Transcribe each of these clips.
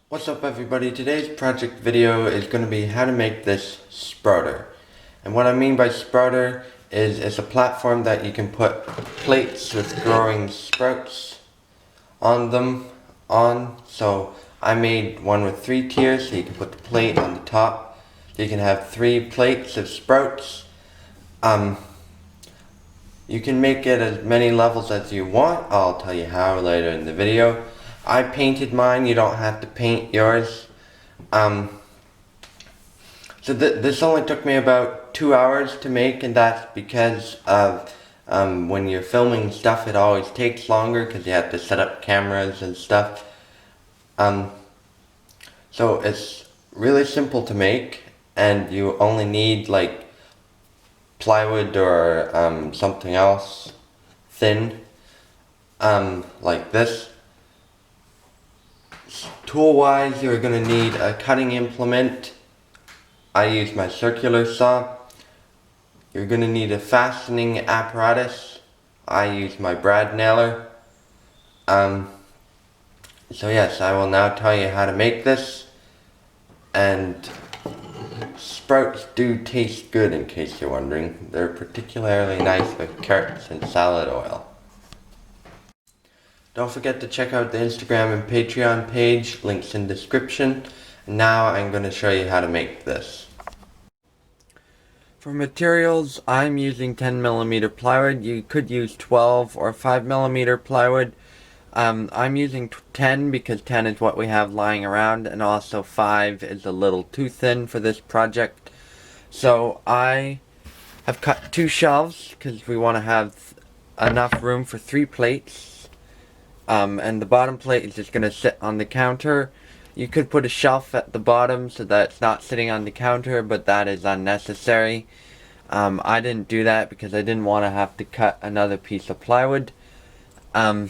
What's up everybody, today's project video is going to be how to make this sprouter. And what I mean by sprouter is it's a platform that you can put plates with growing sprouts on them so I made one with 3 tiers so you can put the plate on the top. So you can have 3 plates of sprouts. You can make it as many levels as you want. I'll tell you how later in the video. I painted mine, you don't have to paint yours. This only took me about 2 hours to make, and that's because of when you're filming stuff it always takes longer because you have to set up cameras and stuff. So it's really simple to make, and you only need like plywood or something else thin, like this. Tool wise, you're going to need a cutting implement. I use my circular saw. You're going to need a fastening apparatus. I use my brad nailer. So yes, I will now tell you how to make this. And sprouts do taste good, in case you're wondering. They're particularly nice with carrots and salad oil. Don't forget to check out the Instagram and Patreon page, links in description. Now I'm going to show you how to make this. For materials, I'm using 10mm plywood. You could use 12 or 5mm plywood. I'm using 10 because 10 is what we have lying around, and also 5 is a little too thin for this project. So I have cut 2 shelves because we want to have enough room for 3 plates. And the bottom plate is just going to sit on the counter. You could put a shelf at the bottom so that it's not sitting on the counter, but that is unnecessary. I didn't do that because I didn't want to have to cut another piece of plywood. Then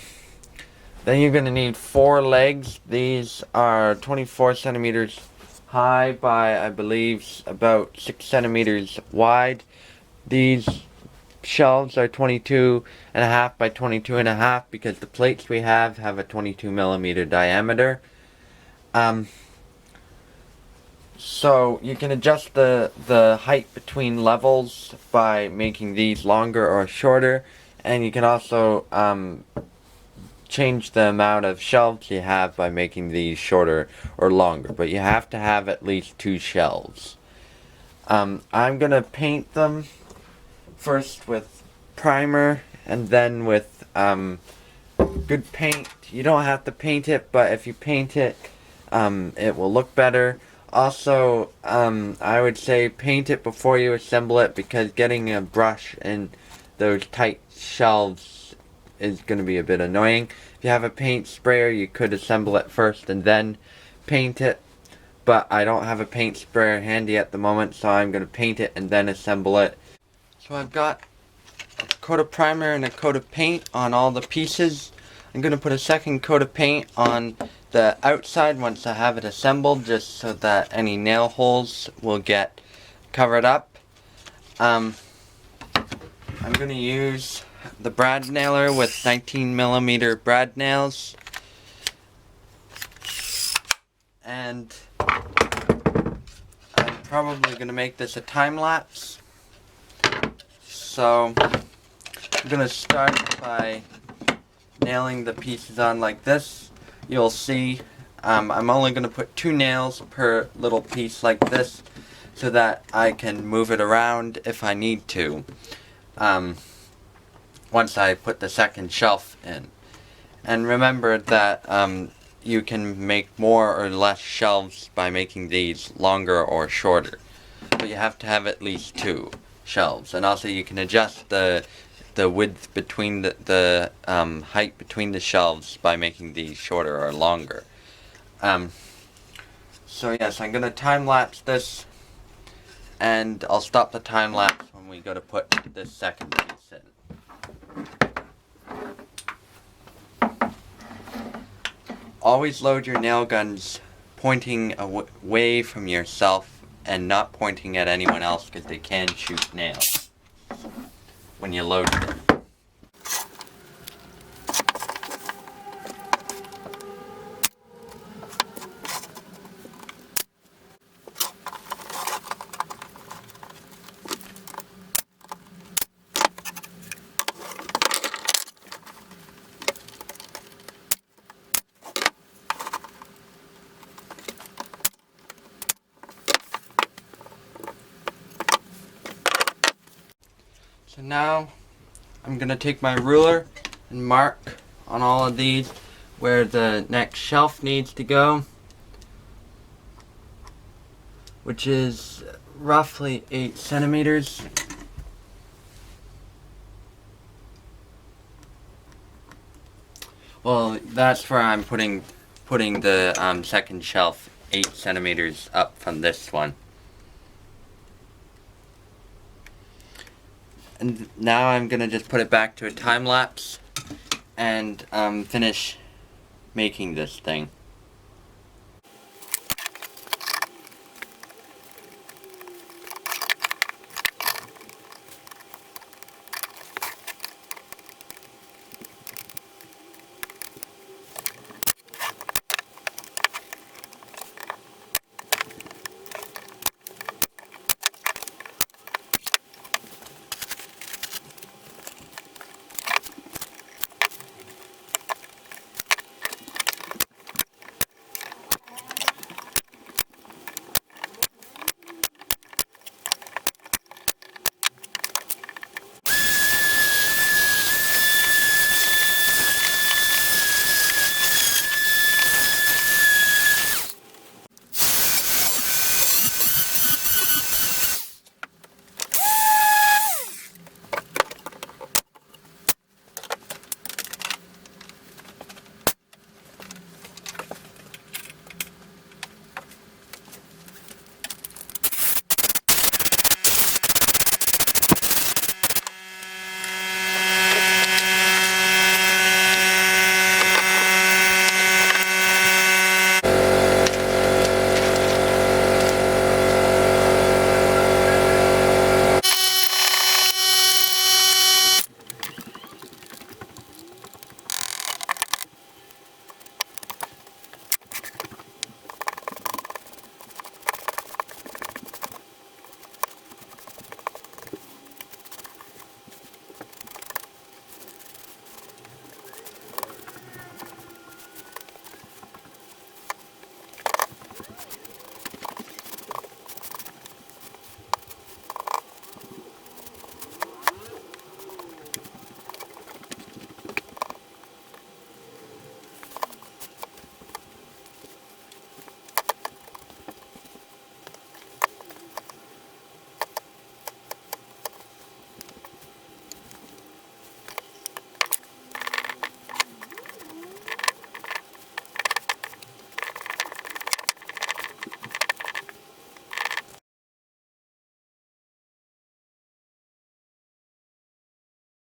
you're going to need 4 legs. These are 24 centimeters high by, I believe, about 6 centimeters wide. These shelves are 22.5 by 22.5 because the plates we have a 22mm diameter. So you can adjust the height between levels by making these longer or shorter, and you can also change the amount of shelves you have by making these shorter or longer, but you have to have at least 2 shelves. I'm gonna paint them first with primer and then with good paint. You don't have to paint it, but if you paint it, it will look better. Also, I would say paint it before you assemble it, because getting a brush in those tight shelves is going to be a bit annoying. If you have a paint sprayer, you could assemble it first and then paint it, but I don't have a paint sprayer handy at the moment, so I'm going to paint it and then assemble it. So I've got a coat of primer and a coat of paint on all the pieces. I'm going to put a second coat of paint on the outside once I have it assembled, just so that any nail holes will get covered up. I'm going to use the brad nailer with 19mm brad nails. And I'm probably going to make this a time lapse. So I'm going to start by nailing the pieces on like this. You'll see I'm only going to put 2 nails per little piece like this, so that I can move it around if I need to, once I put the second shelf in. And remember that you can make more or less shelves by making these longer or shorter, but you have to have at least 2 shelves. And also you can adjust the width between the height between the shelves by making these shorter or longer. So yes, I'm gonna time lapse this, and I'll stop the time lapse when we go to put this second piece in. Always load your nail guns pointing away from yourself and not pointing at anyone else, because they can shoot nails when you load them. So now I'm gonna take my ruler and mark on all of these where the next shelf needs to go, which is roughly 8 centimeters. Well, that's where I'm putting the second shelf 8 centimeters up from this one. And now I'm gonna just put it back to a time lapse and finish making this thing.